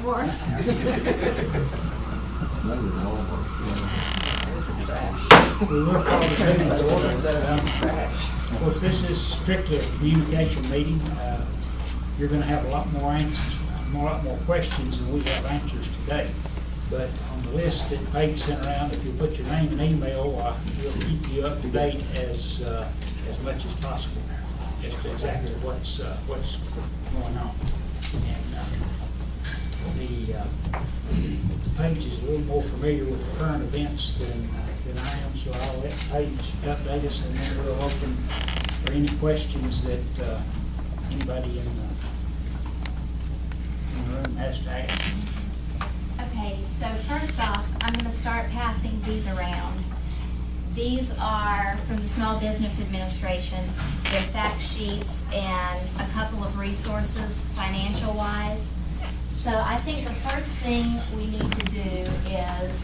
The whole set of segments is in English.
course. We will call the meeting to order. Of course, this is strictly a communication meeting. You're going to have a lot more questions than we have answers today. But on the list that Paige sent around, if you put your name and email, we'll keep you up to date as much as possible as to exactly what's going on. And Paige is a little more familiar with the current events than I am, so I'll let Paige update us, and then we'll open for any questions that anybody in the room has to ask. Okay, so first off, I'm going to start passing these around. These are from the Small Business Administration. They're fact sheets and a couple of resources financial-wise. So I think the first thing we need to do is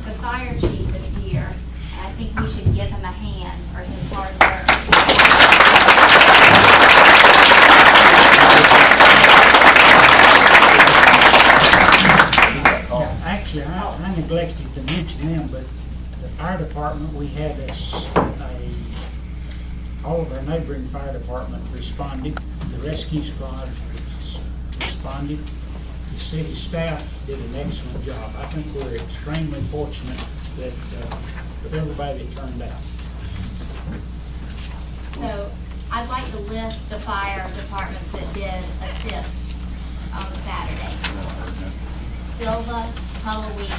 the fire chief is here. And I think we should give him a hand for his hard Now, actually, I neglected to mention them, but the fire department, we had all of our neighboring fire departments responded. The rescue squad responded. The city staff did an excellent job. I think we're extremely fortunate that with everybody that turned out. So I'd like to list the fire departments that did assist on Saturday. Sylva, Hullowee,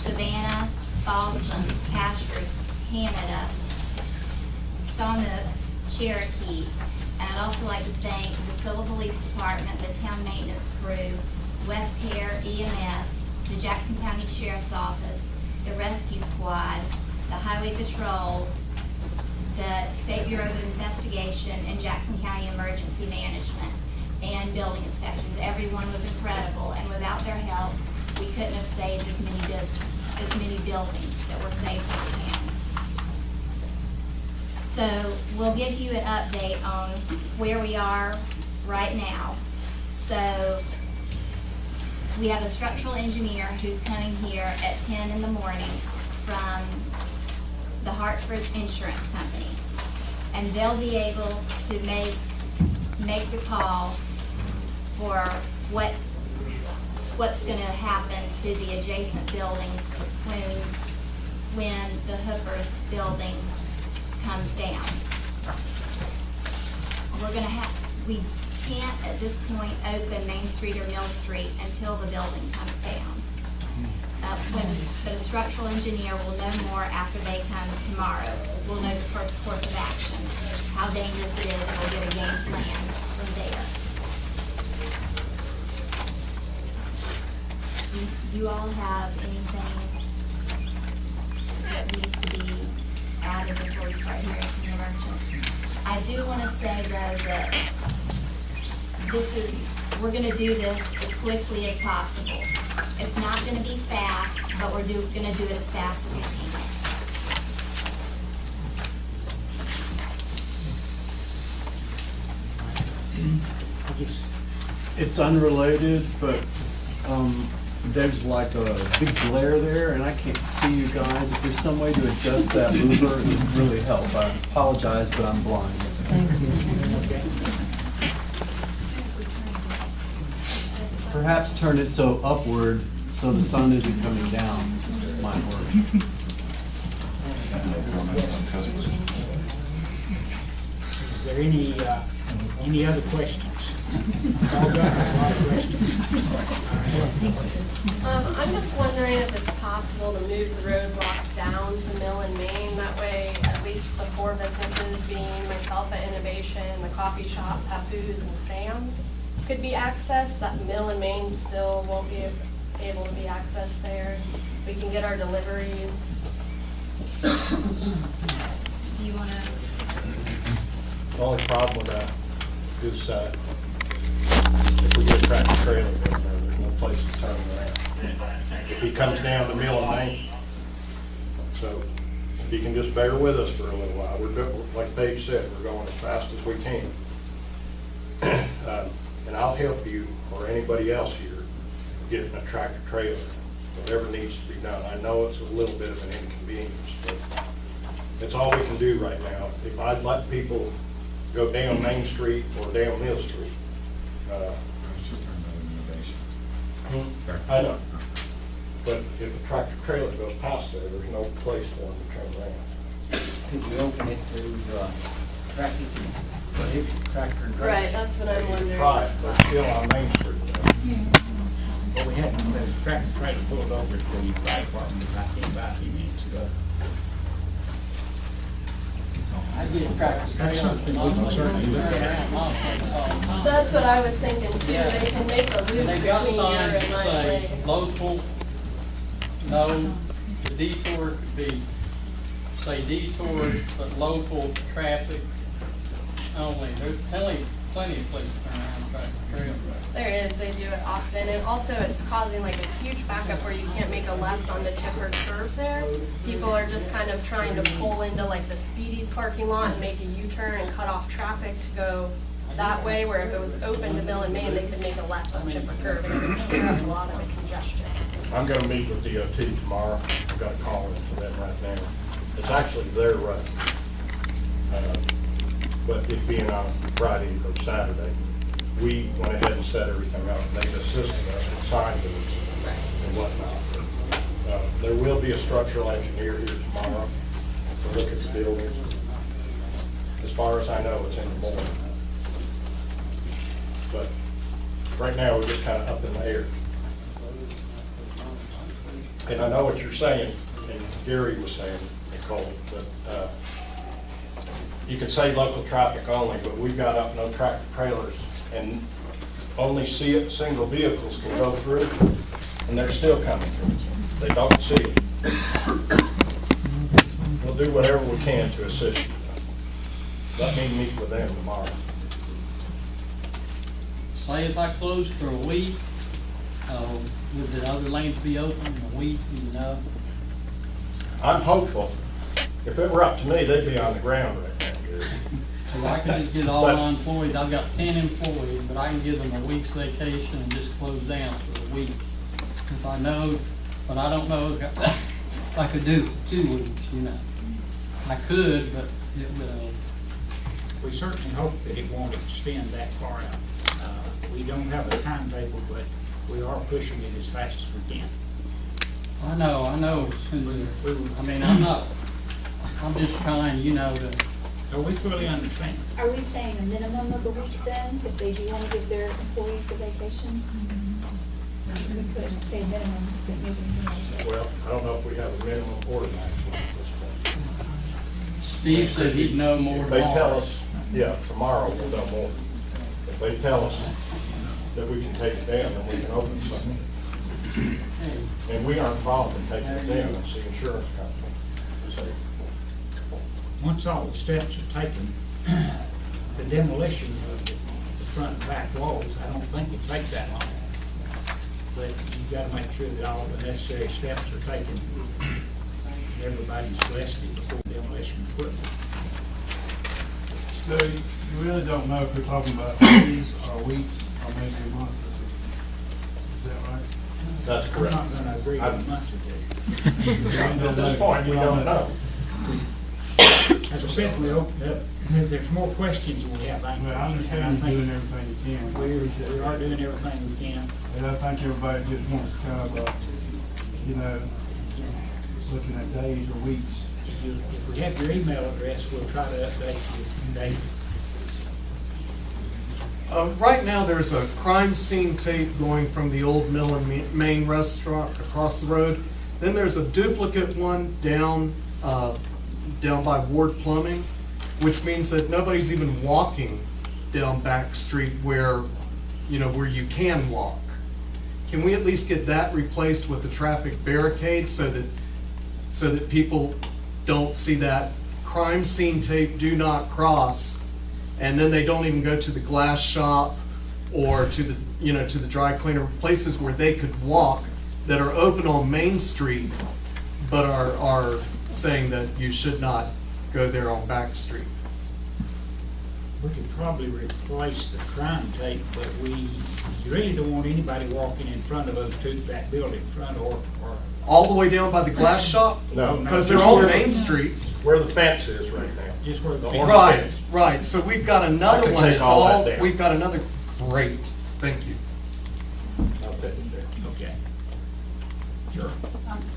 Savannah, Boston, Castries, Canada, Sawnook, Cherokee. And I'd also like to thank the Sylva Police Department, the Town Maintenance Crew, West Care EMS, the Jackson County Sheriff's Office, the Rescue Squad, the Highway Patrol, the State Bureau of Investigation, and Jackson County Emergency Management, and building inspections. Everyone was incredible, and without their help, we couldn't have saved as many buildings that were saved in the town. So we'll give you an update on where we are right now. So we have a structural engineer who's coming here at 10 in the morning from the Hartford Insurance Company. And they'll be able to make the call for what's going to happen to the adjacent buildings when the Hoopers building comes down. We can't at this point open Main Street or Mill Street until the building comes down. But a structural engineer will know more after they come tomorrow. We'll know the first course of action, how dangerous it is, and we'll get a game plan from there. Do you all have anything that needs to be added before we start hearing from the merchants? I do want to say though that we're going to do this as quickly as possible. It's not going to be fast, but we're going to do it as fast as we can. It's unrelated, but there's like a big glare there, and I can't see you guys. If there's some way to adjust that louver, it would really help. I apologize, but I'm blind. Perhaps turn it so upward so the sun isn't coming down. Might work. Is there any other questions? All got a lot of questions. I'm just wondering if it's possible to move the roadblock down to Mill and Main. That way, at least the four businesses being myself at Innovation, the coffee shop, Papoose, and Sam's could be accessed. That Mill and Main still won't be able to be accessed there. We can get our deliveries. You want to? The only problem with that is if we get a tractor trailer, there's no place to turn around. If he comes down the Mill and Main, so if you can just bear with us for a little while, like Paige said, we're going as fast as we can. And I'll help you or anybody else here getting a tractor trailer, whatever needs to be done. I know it's a little bit of an inconvenience, but it's all we can do right now. If I'd let people go down Main Street or down Mill Street, It's just another innovation. I know. But if a tractor trailer goes past there, there's no place for them to turn around. Could we open it to traffic and prohibit tractor and trailer? Right, that's what I'm You wondering. can try it, but it's still on Main Street now. Well, we had one of those tractor trailers pulled over at the fire department about 10 minutes ago. I get tractor That's something we can certainly look at. That's what I was thinking too. Yeah. They can make a loop They got a between sign here that and my says place. local, no, the detour could be, say detour, but local traffic only. There's plenty of places to turn around tractor trail. There is, they do it often, and also it's causing like a huge backup where you can't make a left on the chipper curve there. People are just kind of trying to pull into like the Speedy's parking lot and make a U-turn and cut off traffic to go that way, where if it was open to Mill and Main, they could make a left on Chipper Curve and it would clear up a lot of the congestion. I'm gonna meet with DOT tomorrow. I've got a call into them right now. It's actually their road. But it being on Friday or Saturday, we went ahead and set everything up. They've assisted us with sign booths and whatnot. There will be a structural engineer here tomorrow to look at the buildings. As far as I know, it's in the morning. But right now, we're just kind of up in the air. And I know what you're saying, and Gary was saying, Nicole, that you can say local traffic only, but we've got up no tractor trailers, and only single vehicles can go through, and they're still coming through. They don't see it. We'll do whatever we can to assist you. Let me meet with them tomorrow. Say if I close for a week, would the other lanes be open in a week, you know? I'm hopeful. If it were up to me, they'd be on the ground right now, Gary. So I can just get all my employees, I've got 10 employees, but I can give them a week's vacation and just close down for a week. If I know, but I don't know if I could do 2 weeks, you know. I could, but it would, We certainly hope that it won't extend that far out. We don't have a timetable, but we are pushing it as fast as we can. I know, I mean, I'm just trying, you know, to, So we fully understand. Are we saying a minimum of a week then, if they do want to give their employees a vacation? We could say minimum, because it maybe, Well, I don't know if we have a minimum or a maximum at this point. Steve said he'd know more If they tell tomorrow. us, yeah, tomorrow we'll know more. If they tell us that we can take it down, then we can open something. And we aren't involved in taking it down, it's the insurance company. So, Once all the steps are taken, the demolition of the front and back walls, I don't think will take that long. But you've got to make sure that all the necessary steps are taken. Everybody's blessed before demolition equipment. So you really don't know if you're talking about days or weeks or maybe a month. Is that right? that's I'm correct. not going to agree with a month or two. At this point, we don't know. As I said, we hope that there's more questions than we have answers. Well, I understand you're doing everything you can. We are doing everything we can. And I think everybody just wants to kind of, you know, looking at days or weeks. If we have your email address, we'll try to update you daily. Right now, there's a crime scene tape going from the old Mill and Main restaurant across the road. Then there's a duplicate one down by Ward Plumbing, which means that nobody's even walking down Back Street where you can walk. Can we at least get that replaced with the traffic barricade so that people don't see that crime scene tape, do not cross, and then they don't even go to the glass shop or to the dry cleaner, places where they could walk that are open on Main Street, but are saying that you should not go there on Back Street. We could probably replace the crime tape, but we really don't want anybody walking in front of those two, that building front or. All the way down by the glass shop? No. Because they're on Main Street. Where the fence is right now. Just where the. orange Right, fence. right. So we've got I another can one take that's all that all, down. we've got another, great, thank you. I'll take it there. Okay. Sure.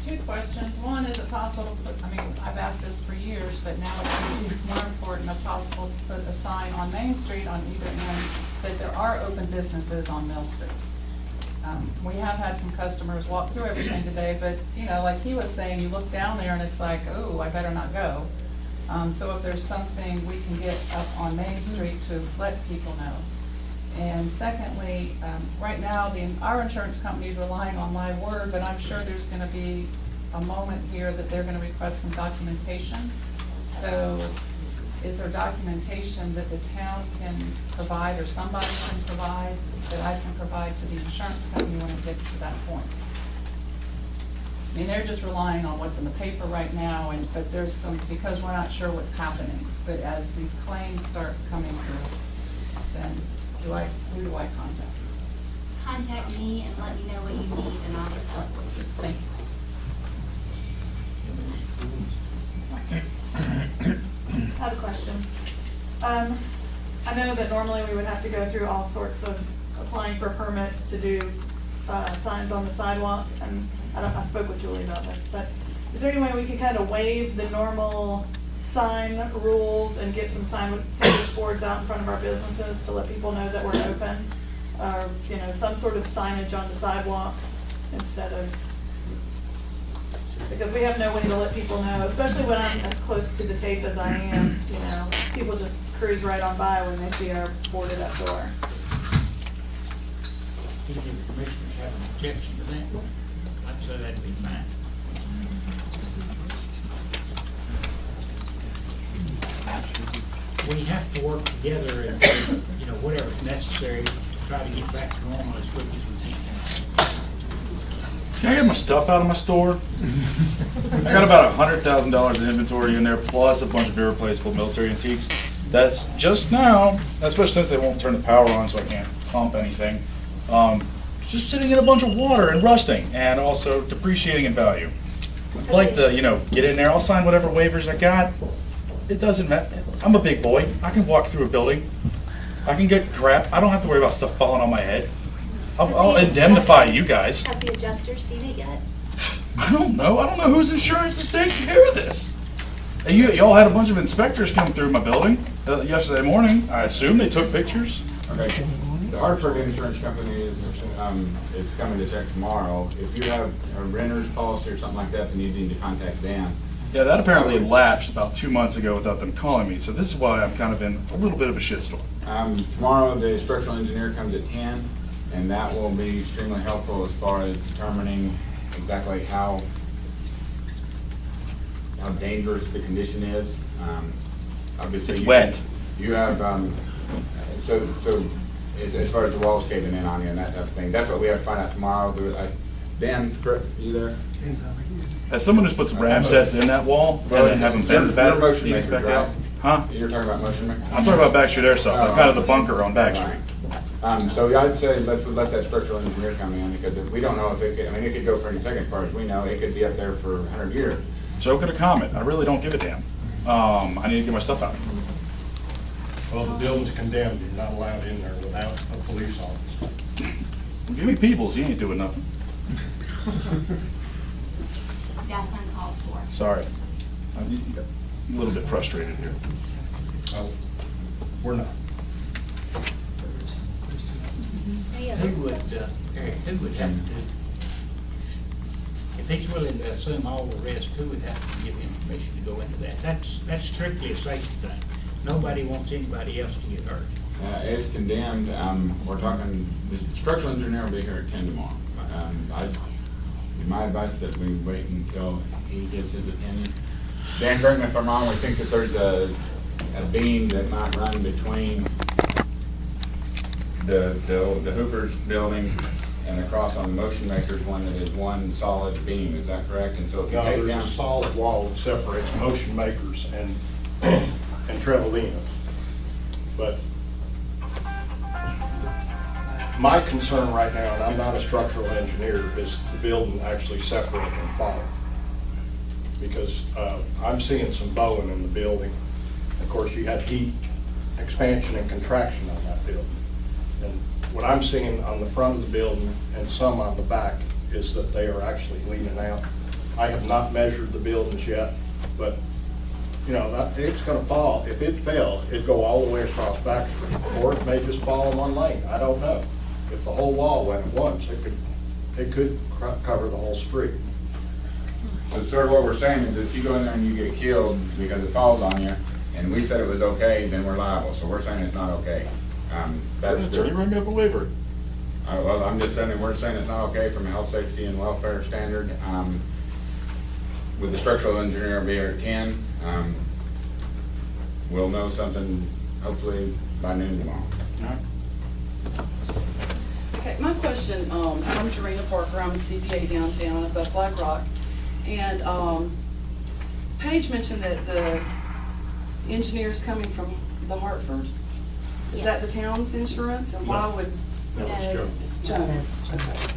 Two questions. One, is it possible to put, I mean, I've asked this for years, but now it's even more important, if possible, to put a sign on Main Street on either end that there are open businesses on Mill Street. We have had some customers walk through everything today, but, you know, like he was saying, you look down there and it's like, oh, I better not go. So if there's something we can get up on Main Street to let people know. And secondly, right now, our insurance company is relying on my word, but I'm sure there's gonna be a moment here that they're gonna request some documentation. So is there documentation that the town can provide or somebody can provide that I can provide to the insurance company when it gets to that point? I mean, they're just relying on what's in the paper right now, but there's some, because we're not sure what's happening. But as these claims start coming through, then who do I contact? Contact me and let me know what you need and I'll report with you. Thank you. I have a question. I know that normally we would have to go through all sorts of applying for permits to do signs on the sidewalk, and I spoke with Julie about this, but is there any way we could kind of waive the normal sign rules and get some signage boards out in front of our businesses to let people know that we're open? Or, you know, some sort of signage on the sidewalk instead of, because we have no way to let people know, especially when I'm as close to the tape as I am, you know, people just cruise right on by when they see our boarded up door. Any of the commissioners have an objection to that? I'd say that'd be fine. We have to work together and, you know, whatever's necessary to try to get back to normal as quick as we can. Can I get my stuff out of my store? I got about $100,000 in inventory in there, plus a bunch of irreplaceable military antiques. That's just now, especially since they won't turn the power on, so I can't pump anything. Just sitting in a bunch of water and rusting, and also depreciating in value. I'd like to, you know, get in there. I'll sign whatever waivers I got. It doesn't matter. I'm a big boy. I can walk through a building. I can get crap. I don't have to worry about stuff falling on my head. I'll indemnify you guys. Has the adjuster seen it yet? I don't know. I don't know whose insurance is taking care of this. And y'all had a bunch of inspectors come through my building yesterday morning. I assume they took pictures. Okay. The Hartford Insurance Company is coming to check tomorrow. If you have a renter's policy or something like that, then you need to contact Dan. Yeah, that apparently lapsed about 2 months ago without them calling me. So this is why I'm kind of in a little bit of a shitstorm. Tomorrow, the structural engineer comes at 10, and that will be extremely helpful as far as determining exactly how dangerous the condition is. Obviously, It's wet. You have, so as far as the walls caving in on you and that type of thing, that's what we have to find out tomorrow. Dan, you there? As someone who's put some ram sets in that wall and then have them bend the back, You're motion beams maker, back out. right? Huh? You're talking about motion maker? I'm talking about Backstreet Airsoft. I'm kind of the bunker on Backstreet. So I'd say let's let that structural engineer come in, because if we don't know if it could, I mean, it could go for any second, as far as we know, it could be up there for 100 years. So could a comet. I really don't give a damn. I need to get my stuff out. Well, the building's condemned, you're not allowed in there without a police officer. Well, give me Peebles. He ain't doing nothing. That's uncalled for. Sorry. I'm a little bit frustrated here. So, we're not. Who would, Eric, who would have to, if he's willing to assume all the risk, who would have to give him permission to go into that? That's strictly a safety thing. Nobody wants anybody else to get hurt. It's condemned. We're talking, the structural engineer will be here at 10 tomorrow. My advice that we wait until he gives his opinion. Dan, correct me if I'm wrong, we think that there's a beam that might run between the Hooper's building and across on the Motion Makers one that is one solid beam. Is that correct? And so if you No, take there's down a solid wall that separates Motion Makers and Trevelina. But My concern right now, and I'm not a structural engineer, is the building actually separating and falling. Because I'm seeing some bowing in the building. Of course, you had heat expansion and contraction on that building. And what I'm seeing on the front of the building and some on the back is that they are actually leaning out. I have not measured the buildings yet, but you know, it's gonna fall. If it fell, it'd go all the way across Back Street, or it may just fall in one lane, I don't know. If the whole wall went at once, it could cover the whole street. So sir, what we're saying is if you go in there and you get killed because it falls on you, and we said it was okay, then we're liable. So we're saying it's not okay. That's Attorney, bring up a waiver. Well, I'm just saying, we're saying it's not okay from a health, safety, and welfare standard. With the structural engineer be here at 10, we'll know something hopefully by noon tomorrow. All right. Okay, my question, I'm Jarena Parker, I'm a CPA downtown above Black Rock, and Paige mentioned that the engineer's coming from the Hartford. Is that the town's insurance, and why would? No, it's Joe. Jones. Okay.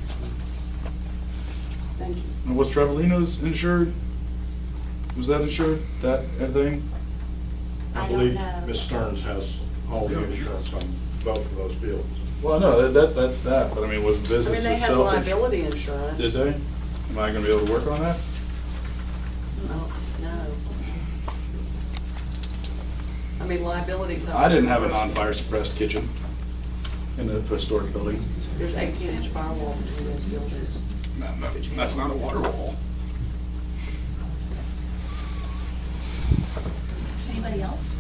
Thank you. And was Trevelino's insured? Was that insured, that thing? I believe Ms. Stearns has all the insurance on both of those buildings. Well, no, that's that, but I mean, was the I business mean, they had itself? liability insurance. Did they? Am I gonna be able to work on that? No. I mean, liability. I didn't have a non-fire suppressed kitchen in the historic building. There's 18-inch firewall between those buildings. No, that's not a water wall. Anybody else?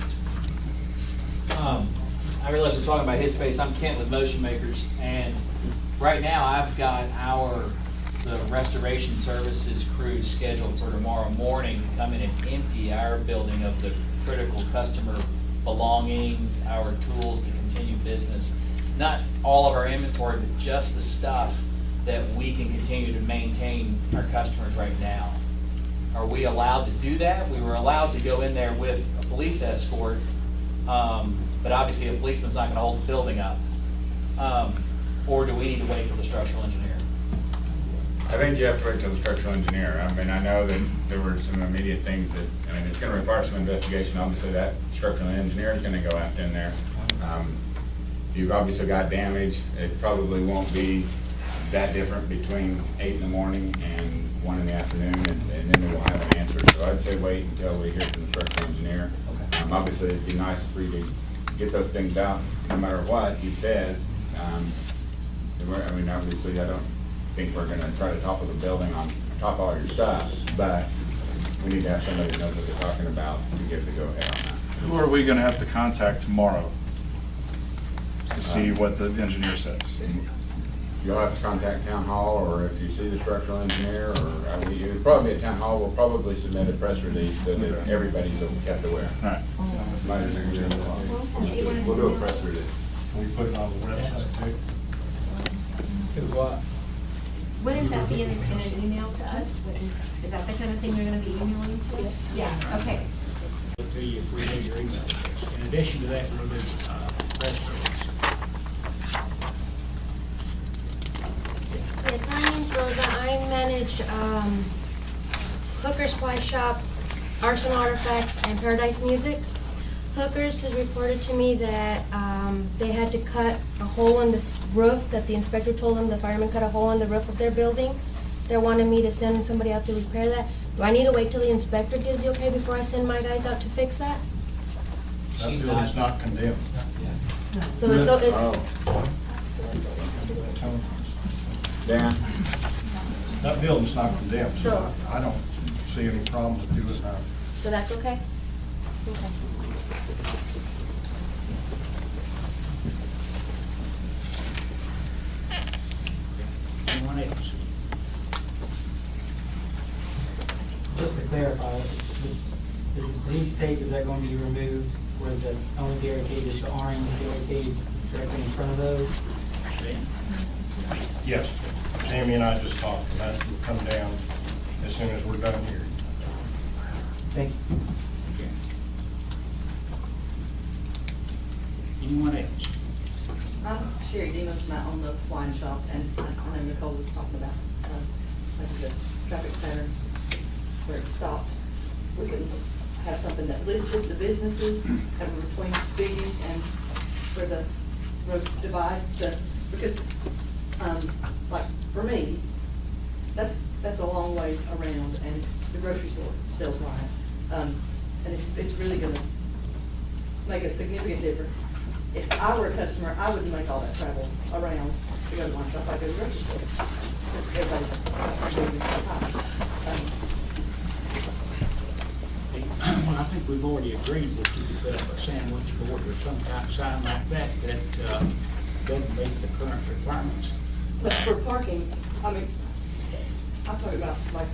I realize we're talking about his space. I'm Kent with Motion Makers, and right now I've got the restoration services crew scheduled for tomorrow morning to come in and empty our building of the critical customer belongings, our tools to continue business. Not all of our inventory, but just the stuff that we can continue to maintain our customers right now. Are we allowed to do that? We were allowed to go in there with a police escort, but obviously a policeman's not going to hold the building up. Or do we need to wait till the structural engineer? I think you have to wait till the structural engineer. I mean, I know that there were some immediate things that, I mean, it's gonna require some investigation. Obviously, that structural engineer is gonna go out in there. You've obviously got damage. It probably won't be that different between 8 in the morning and 1 in the afternoon, and then we'll have an answer. So I'd say wait until we hear from the structural engineer. Obviously, it'd be nice for you to get those things out, no matter what he says. I mean, obviously, I don't think we're gonna try to topple the building on top of all your stuff, but we need to have somebody that knows what they're talking about to give the go-ahead on that. Who are we gonna have to contact tomorrow to see what the engineer says? You'll have to contact town hall, or if you see the structural engineer, or it'll probably be at town hall. We'll probably submit a press release so that everybody's kept aware. All right. We'll do a press release. We put it on the website too. Wouldn't that be in an email to us? Is that the kind of thing you're gonna be emailing to us? Yeah, okay. Look to you if we need your email address. In addition to that, we'll do press release. Yes, my name's Rosa. I manage Hooker's Pie Shop, Arts and Artifacts, and Paradise Music. Hookers has reported to me that they had to cut a hole in this roof, that the inspector told them the firemen cut a hole in the roof of their building. They wanted me to send somebody out to repair that. Do I need to wait till the inspector gives the okay before I send my guys out to fix that? That building's not condemned. So it's, Dan? That building's not condemned, so So- I don't see any problem with doing that. so that's okay? Okay. Anyone else? Just to clarify, the police tape, is that going to be removed where the only barricade is the orange barricade directly in front of those? Yes, Tammy and I just talked, and that will come down as soon as we're done here. Thank you. Anyone else? Sherry Demons, and I own the wine shop, and I know Nicole was talking about, like the traffic pattern where it stopped. We couldn't just have something that listed the businesses that were between speeds and where the road divides, because, like, for me, that's a long ways around, and the grocery store sells wine. And it's really gonna make a significant difference. If I were a customer, I wouldn't make all that travel around to go to one shop, I go to the grocery store. Everybody's moving so high. Well, I think we've already agreed that you could put up a sandwich board or some kind of sign like that doesn't meet the current requirements. But for parking, I mean, I'm talking about like,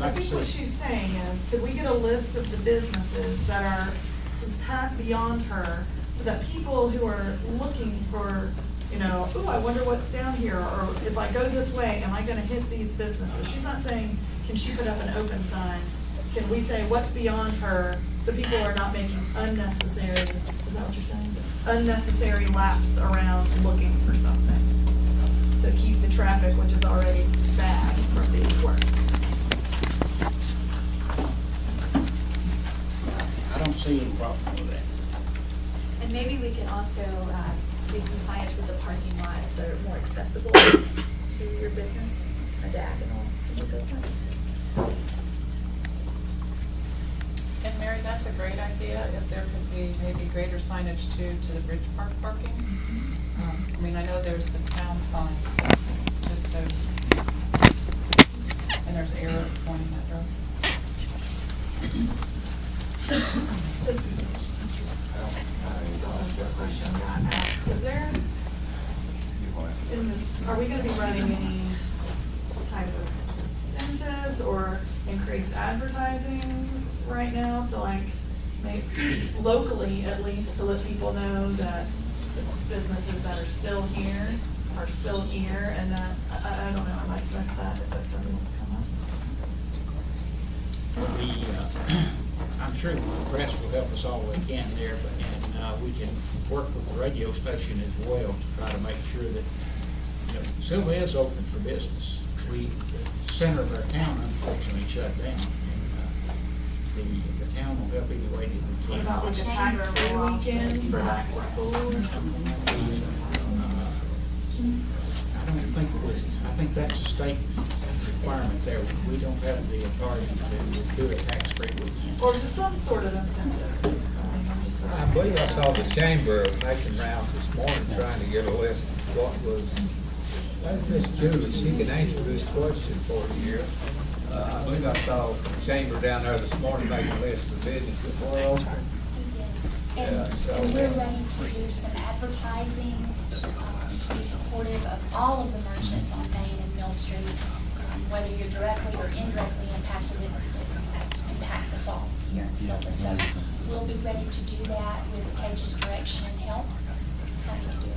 I think what she's saying is, could we get a list of the businesses that are beyond her, so that people who are looking for, you know, ooh, I wonder what's down here, or if I go this way, am I gonna hit these businesses? She's not saying, can she put up an open sign? Can we say what's beyond her, so people are not making unnecessary, is that what you're saying? Unnecessary laps around looking for something, to keep the traffic, which is already bad, from being worse. I don't see any problem with that. And maybe we can also do some signage with the parking lots that are more accessible to your business, or diagonal to your business. And Mary, that's a great idea, if there could be maybe greater signage too to the Bridge Park parking. I mean, I know there's the town signs, just so, and there's arrows pointing that direction. Is there, in this, are we gonna be running any type of incentives or increased advertising right now to like make, locally at least, to let people know that the businesses that are still here, and that, I don't know, I might miss that if that's something to come up. I'm sure the press will help us all we can there, and we can work with the radio station as well to try to make sure that, you know, Sylva is open for business. The center of our town unfortunately shut down, and the town will help any way that we What can. about like a tax-free weekend for back to school or something? I think that's a state requirement there. We don't have the authority to do a tax-free weekend. Or just some sort of incentive. I believe I saw the chamber making rounds this morning trying to get a list of what was, that's Miss Julie, she can answer this question for you here. I believe I saw the chamber down there this morning making a list of businesses that were open. And we're ready to do some advertising, to be supportive of all of the merchants on Main and Mill Street, whether you're directly or indirectly impacted, it impacts us all here in Sylva. So we'll be ready to do that with Paige's direction and help. Happy to do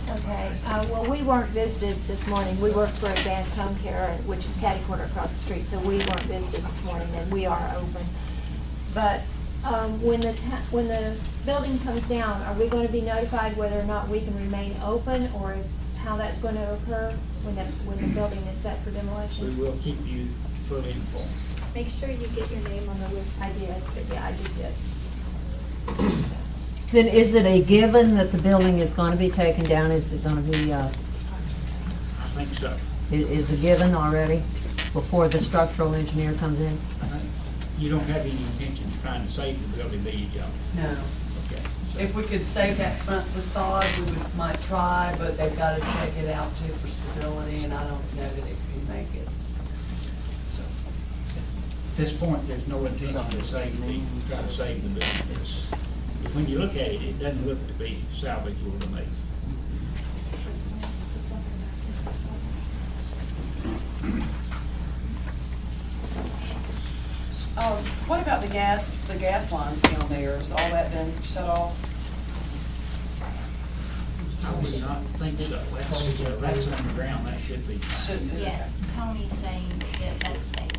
Okay, well, we weren't visited this morning. We work for Advanced Home Care, which is catty corner across the street, so we weren't visited this morning, and we are open. But when the building comes down, are we going to be notified whether or not we can remain open, or how that's going to occur when the building is set for demolition? We will keep you fully informed. Make sure you get your name on the list. I did, but yeah, I just did. Then is it a given that the building is going to be taken down? Is it going to be, I think so. is a given already before the structural engineer comes in? You don't have any intention of trying to save the building, do you, Joe? No. Okay. If we could save that front facade, might try, but they've got to check it out too for stability, and I don't know that it can make it. At this point, there's no intention to try to save the building. When you look at it, it doesn't look to be salvageable to me. What about the gas lines down there? Is all that been shut off? I would not think so. That's underground, that should be. Yes, Tony's saying that that's safe.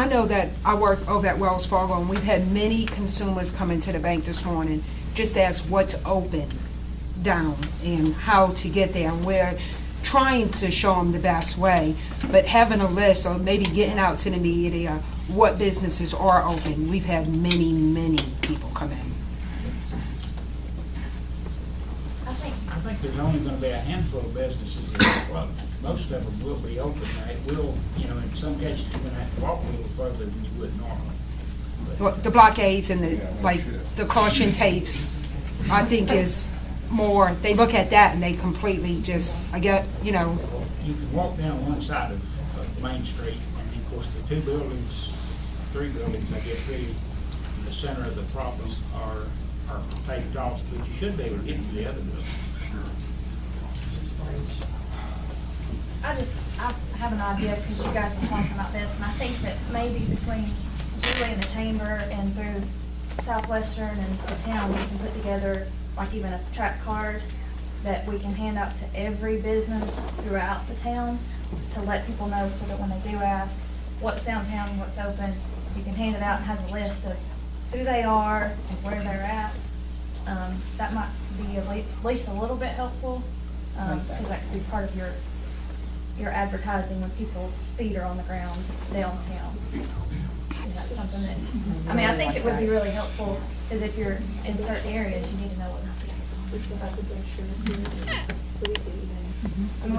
I know that I work over at Wells Fargo, and we've had many consumers come into the bank this morning just to ask what's open down and how to get there. And we're trying to show them the best way, but having a list or maybe getting out to the media what businesses are open. We've had many, many people come in. I think there's only gonna be a handful of businesses that are closed. Most of them will be open. Now, it will, in some cases, you're gonna have to walk a little further than you would normally. Well, the blockades and the caution tapes, I think is more, they look at that and they completely just, You can walk down one side of Main Street, and of course, the three buildings, I guess, really in the center of the problem are taped off, but you should be able to get to the other buildings. I have an idea, because you guys were talking about this, and I think that maybe between Julie and the chamber and through Southwestern and the town, we can put together like even a track card that we can hand out to every business throughout the town to let people know, so that when they do ask what's downtown, what's open, you can hand it out and has a list of who they are and where they're at. That might be at least a little bit helpful, because that could be part of your advertising when people's feet are on the ground downtown. Is that something that, I think it would be really helpful, because if you're in certain areas, you need to know what's. We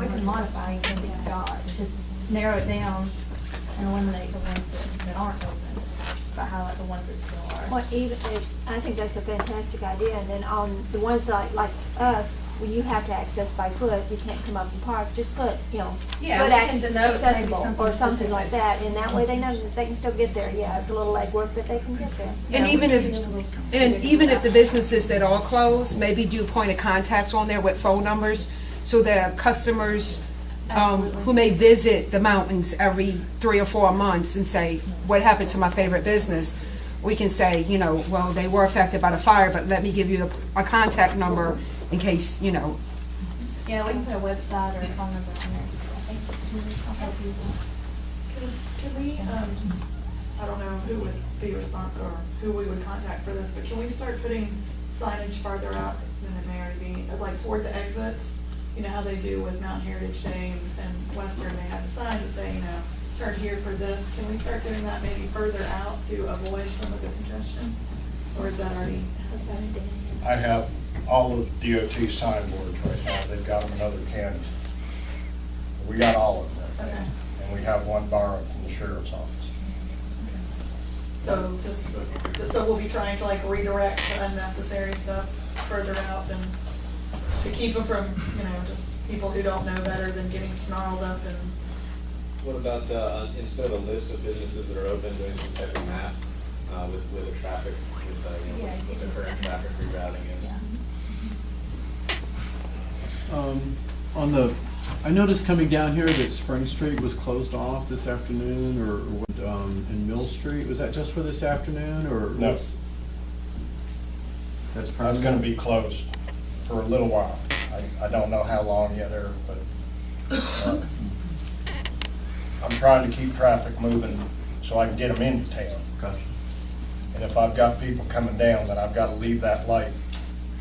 can modify anything we've got to narrow it down and eliminate the ones that aren't open, but highlight the ones that still are. Well, I think that's a fantastic idea, and then on the ones like us, where you have to access by foot, you can't come up and park, just put, Yeah, foot we can denote accessible maybe or something something like that, and that way they know that they can still get there. Yeah, it's a little legwork, but they can get there. And even if the businesses that are closed, maybe do point of contacts on there with phone numbers, so that customers who may visit the mountains every 3 or 4 months and say, what happened to my favorite business? We can say, well, they were affected by the fire, but let me give you a contact number in case, Yeah, we can put a website or a phone number on there. I think I'll help you. Can we, I don't know who would be responsible or who we would contact for this, but can we start putting signage farther out than it may already be, like toward the exits? You know how they do with Mountain Heritage Day and Western, they have the signs that say, start here for this. Can we start doing that maybe further out to avoid some of the congestion? Or is that already? I have all of the DOT signboards right now. They've got them in other counties. We got all of them right now. And we have one borrowed from the sheriff's office. So we'll be trying to like redirect the unnecessary stuff further out and to keep them from, just people who don't know better than getting snarled up and. What about, instead of a list of businesses that are open, doing some type of map with the traffic, with the current traffic rerouting in? I noticed coming down here that Spring Street was closed off this afternoon, and Mill Street, was that just for this afternoon, or? No. That's probably going to be closed for a little while. I don't know how long yet, Eric, but I'm trying to keep traffic moving so I can get them into town. Gotcha. And if I've got people coming down, then I've got to leave that light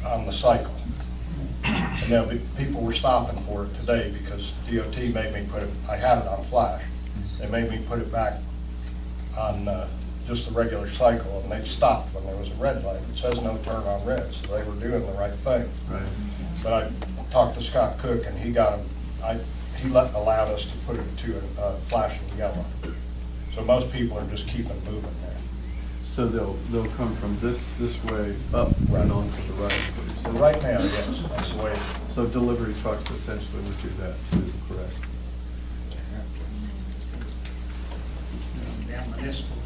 on the cycle. And people were stopping for it today because DOT made me put it, I had it on flash. They made me put it back on just the regular cycle, and they stopped when there was a red light. It says no turn on red, so they were doing the right thing. Right. But I talked to Scott Cook, and he got him, allowed us to put it to a flashing yellow. So most people are just keeping moving there. So they'll come from this way up and on to the right. So right now, yes, that's the way it is. So delivery trucks essentially would do that too, correct? Down Municipal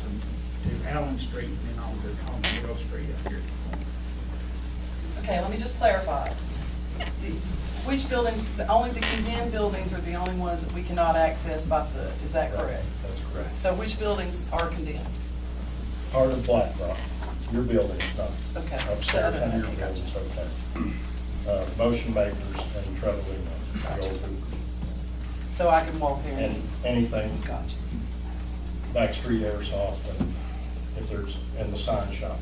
to Allen Street and then on to Mill Street up here. Okay, let me just clarify. Which buildings, only the condemned buildings are the only ones that we cannot access by foot, is that correct? That's correct. So which buildings are condemned? Part of Black Rock, your building's not. Okay. Upstairs, and your building's okay. Motion makers and Trevor Williams. So I can walk there And anything. Gotcha. Back Street Airsoft, and if there's, in the sign shop,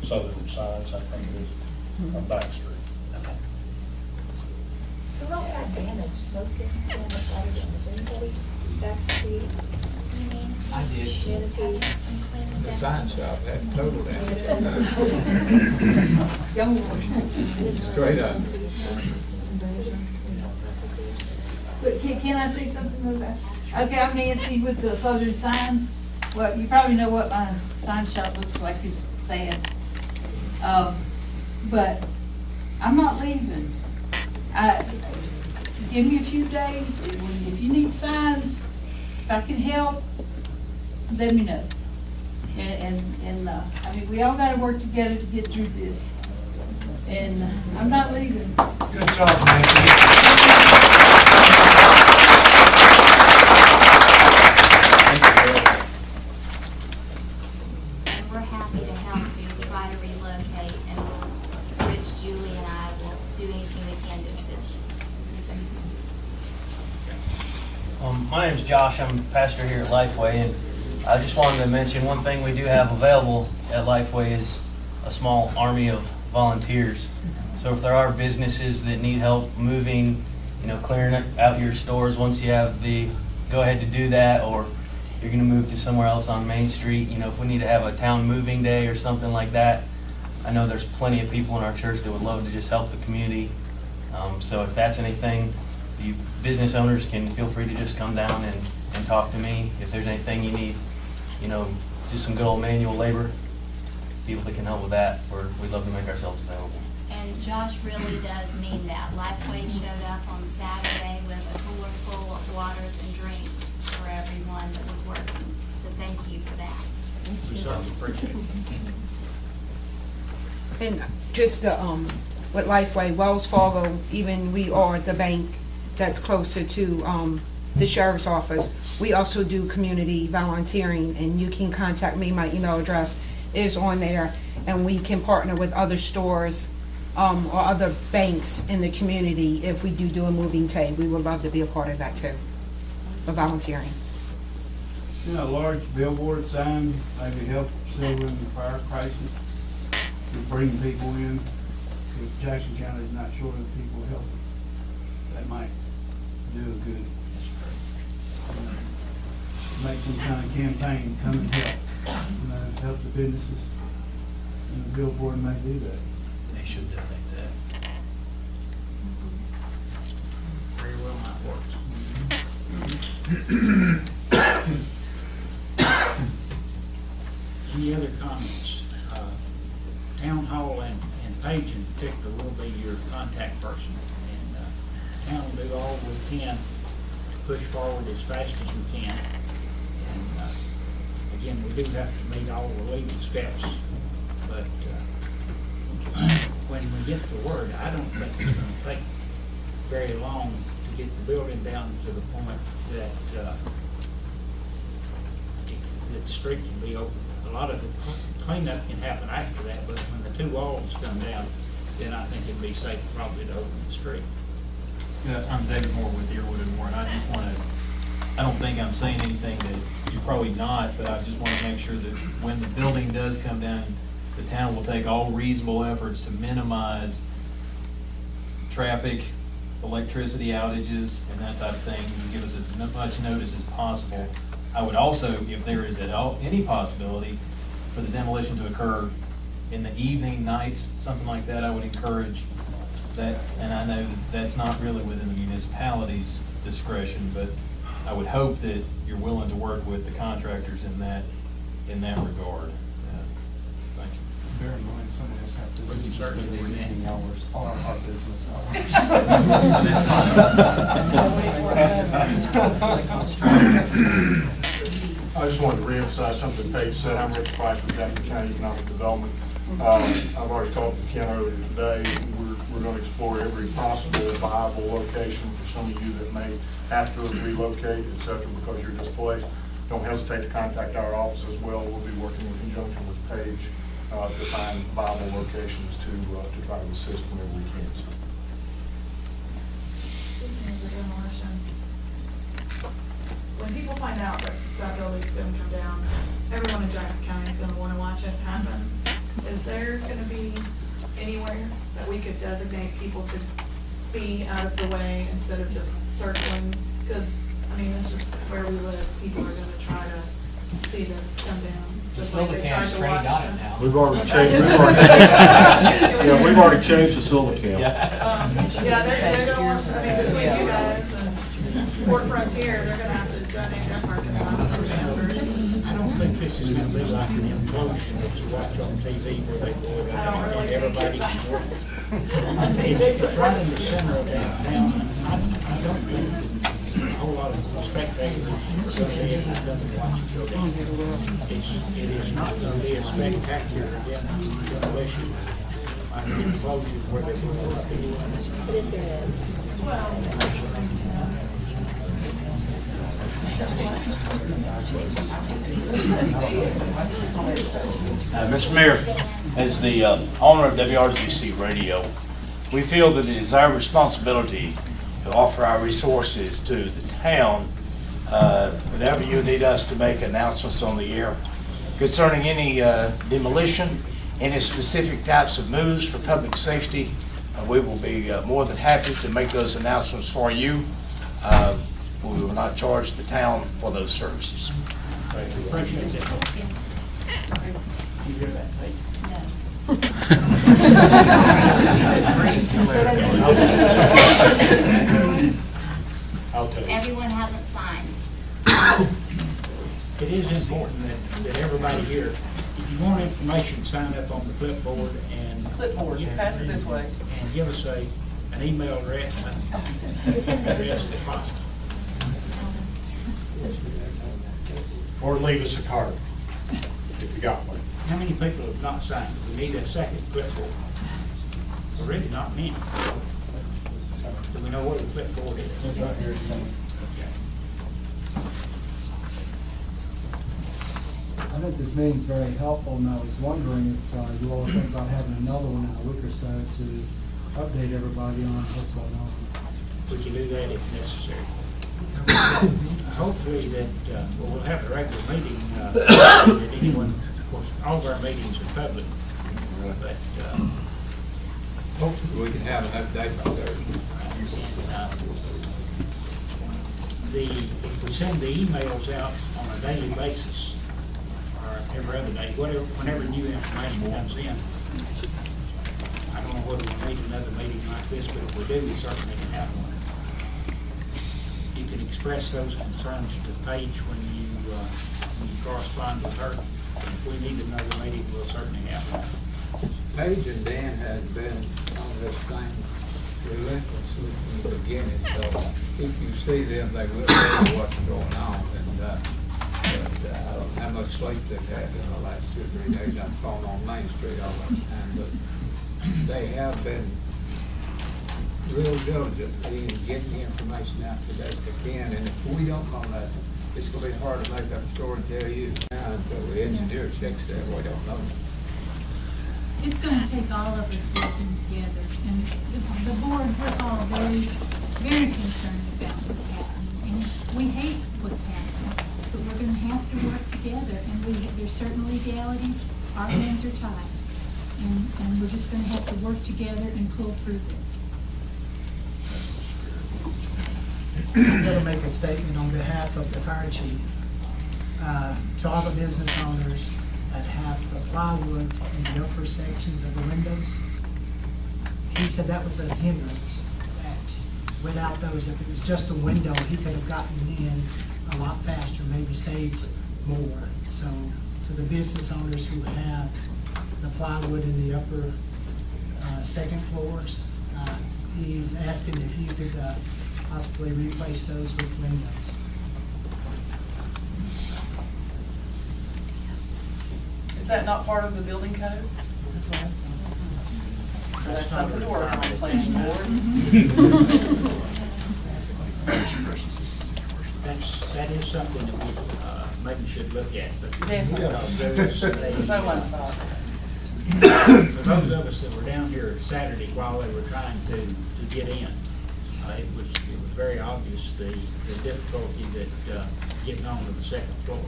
Southern Signs, I think it is, on Back Street. Who else had damage, smoking, damage, other damage, anybody, backstreet? You mean I did. Shanties, some cleaning The sign shop had total damage. Straight up. But can I say something about? Okay, I'm Nancy with the Southern Signs. Well, you probably know what my sign shop looks like, is saying. But I'm not leaving. Give me a few days. If you need signs, if I can help, let me know. And I mean, we all got to work together to get through this. And I'm not leaving. Good job, Nancy. And we're happy to help you try to relocate, and Rich, Julie, and I will do anything we can to assist you. My name's Josh. I'm pastor here at Lifeway, and I just wanted to mention one thing we do have available at Lifeway is a small army of volunteers. So if there are businesses that need help moving, clearing out your stores once you have the go-ahead to do that, or you're going to move to somewhere else on Main Street, if we need to have a town moving day or something like that, I know there's plenty of people in our church that would love to just help the community. So if that's anything, you business owners can feel free to just come down and talk to me. If there's anything you need, just some good old manual labor, people that can help with that, we'd love to make ourselves available. And Josh really does mean that. Lifeway showed up on Saturday with a cooler full of waters and drinks for everyone that was working. So thank you for that. We certainly appreciate it. And just with Lifeway, Wells Fargo, even we are the bank that's closer to the sheriff's office. We also do community volunteering, and you can contact me. My email address is on there, and we can partner with other stores or other banks in the community if we do a moving day. We would love to be a part of that too, of volunteering. A large billboard sign maybe help Sylva in the fire crisis, to bring people in, because Jackson County is not short of people helping. That might do a good, make some kind of campaign, come and help, help the businesses. And the billboard may do that. They should donate that. Very well might work. Any other comments? Town Hall and Paige in particular will be your contact person. And town will do all we can to push forward as fast as we can. And again, we do have to meet all the legal steps. But when we get the word, I don't think it's going to take very long to get the building down to the point that the street can be open. A lot of the cleanup can happen after that, but when the two walls come down, then I think it'd be safe probably to open the street. Yeah, I'm David Moore with Earwood and Moore, and I just want to, I don't think I'm saying anything that you're probably not, but I just want to make sure that when the building does come down, the town will take all reasonable efforts to minimize traffic, electricity outages, and that type of thing, and give us as much notice as possible. I would also, if there is at all any possibility for the demolition to occur in the evening, nights, something like that, I would encourage that. And I know that that's not really within the municipality's discretion, but I would hope that you're willing to work with the contractors in that regard. Thank you. Bear in mind, some of us have businesses that certainly use do that. evening hours, our business hours. I just wanted to reemphasize something Paige said. I'm Rick Price with Jackson County Economic Development. I've already talked to Ken earlier today. We're going to explore every possible viable location for some of you that may have to relocate, et cetera, because you're displaced. Don't hesitate to contact our office as well. We'll be working in conjunction with Paige to find viable locations to try to assist whenever we can. Speaking of the demolition, when when people find out that that building's gonna come down, everyone in Jackson County is gonna wanna watch it happen. Is there gonna be anywhere that we could designate people to be out of the way instead of just circling? Because, I mean, it's just where we live, people are gonna try to see this come down. Just like they tried to watch them. We've already changed, we've already changed the Sylva camp. Yeah, they're gonna want, I mean, between you guys and Port Frontier, they're gonna have to donate their parking lot. I don't think this is gonna be like an implosion that you watch on TV where they go I don't really and everybody can work. It's right in the center of downtown, and I don't think a whole lot of spectators are gonna be able to come and watch it go down. It is not gonna be a spectacular demolition like an implosion where they go up people. But if there is. Mr. Mayor, as the owner of WRGC Radio, we feel that it is our responsibility to offer our resources to the town whenever you need us to make announcements on the air concerning any demolition, any specific types of moves for public safety. We will be more than happy to make those announcements for you. We will not charge the town for those services. Thank you. Appreciate that. You hear that, Pete? Everyone hasn't signed. It is important that everybody here, if you want information, sign up on the clipboard and. Clipboard, pass it this way. And give us an email address if possible. Or leave us a card, if you got one. How many people have not signed? We need a second clipboard. Already not many. Do we know what the clipboard is? It's right here. I think this meeting's very helpful, and I was wondering if you all think about having another one in a week or so to update everybody on what's going on. We can do that if necessary. Hopefully that, we'll have a regular meeting, that anyone, of course, all of our meetings are public, but, hopefully we can have an update by Thursday. If we send the emails out on a daily basis, or every other day, whenever new information comes in, I don't know whether we need another meeting like this, but if we do, we certainly can have one. You can express those concerns to Paige when you correspond with her. If we need another meeting, we'll certainly have one. Paige and Dan has been on this thing relentlessly from the beginning, so if you see them, they will know what's going on. And I don't know how much sleep they've had in the last 2 or 3 days. I'm phone on Main Street all the time, but they have been real diligent in getting the information out to best they can. And if we don't know that, it's going to be hard to make up a story and tell you. Until the engineer checks that, we don't know. It's going to take all of us working together, and the board, we're all very, very concerned about what's happening, and we hate what's happening, but we're going to have to work together, and there's certain legalities, our hands are tied, and we're just going to have to work together and pull through this. I'm going to make a statement on behalf of the fire chief to all the business owners that have the plywood in the upper sections of the windows. He said that was a hindrance, that without those, if it was just a window, he could have gotten in a lot faster, maybe saved more. So to the business owners who have the plywood in the upper second floors, he's asking if you could possibly replace those with windows. Is that not part of the building code? That's something to work on, planning board. That is something that we maybe should look at, but. Definitely. So much thought. For those of us that were down here Saturday while they were trying to get in, it was very obvious the difficulty that getting on to the second floor.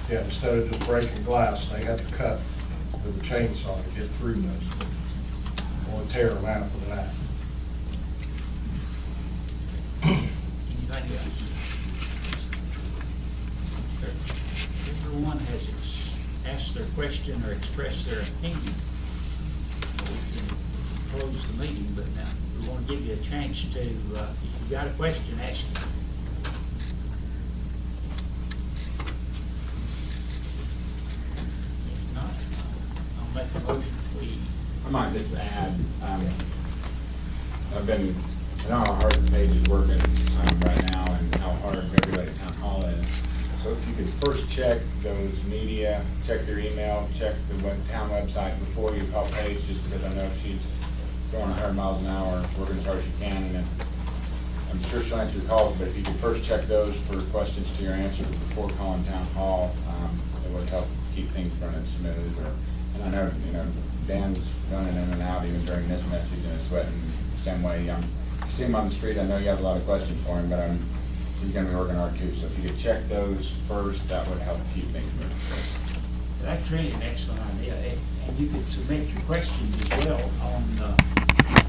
Yeah, instead of just breaking glass, they have to cut with a chainsaw to get through those. Or tear them out with that. Anything else? Everyone has asked their question or expressed their opinion. We can close the meeting, but now we want to give you a chance to, if you've got a question, ask it. If not, I'll make a motion, please. I might just add, I know how hard the page is working right now and how hard everybody at Town Hall is. So if you could first check those media, check your email, check the town website before you call Paige, just because I know she's going 100 miles an hour, working as hard as she can, and then I'm sure she'll answer your calls, but if you could first check those for questions to your answers before calling Town Hall, it would help keep things running smooth. And I know, Dan's running in and out even during this message and is sweating the same way. I see him on the street, I know you have a lot of questions for him, but he's gonna be working hard too. So if you could check those first, that would help keep things moving. That's really an excellent idea, and you could submit your questions as well on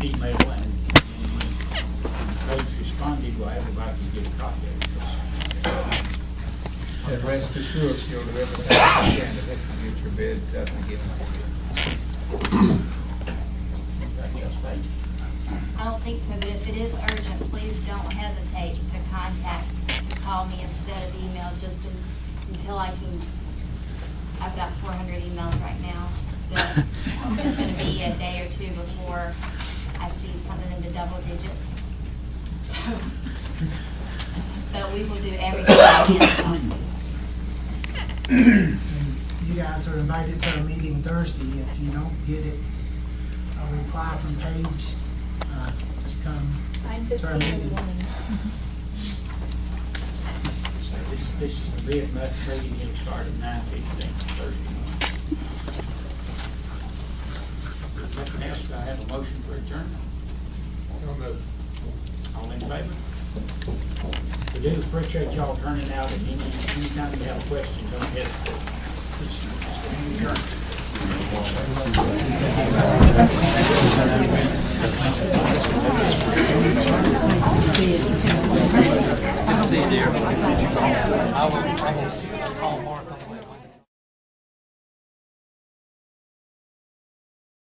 email, and when Paige responded, well, everybody can get a copy of it. And rest assured, you'll do everything you can to get your bid up and get Anything else, Paige? I don't think so, but if it is urgent, please don't hesitate to call me instead of email, just until I've got 400 emails right now. It's going to be a day or two before I see something in the double digits. So, but we will do everything we can. You guys are invited to a meeting Thursday. If you don't get it, a reply from Paige, just come to our 9:15 in the meeting. morning. So this is the bid meeting, it'll start at 9:15 Thursday morning. If nothing else, do I have a motion for adjournment? All in favor? We do appreciate y'all turning out, and anytime you have a question, don't hesitate.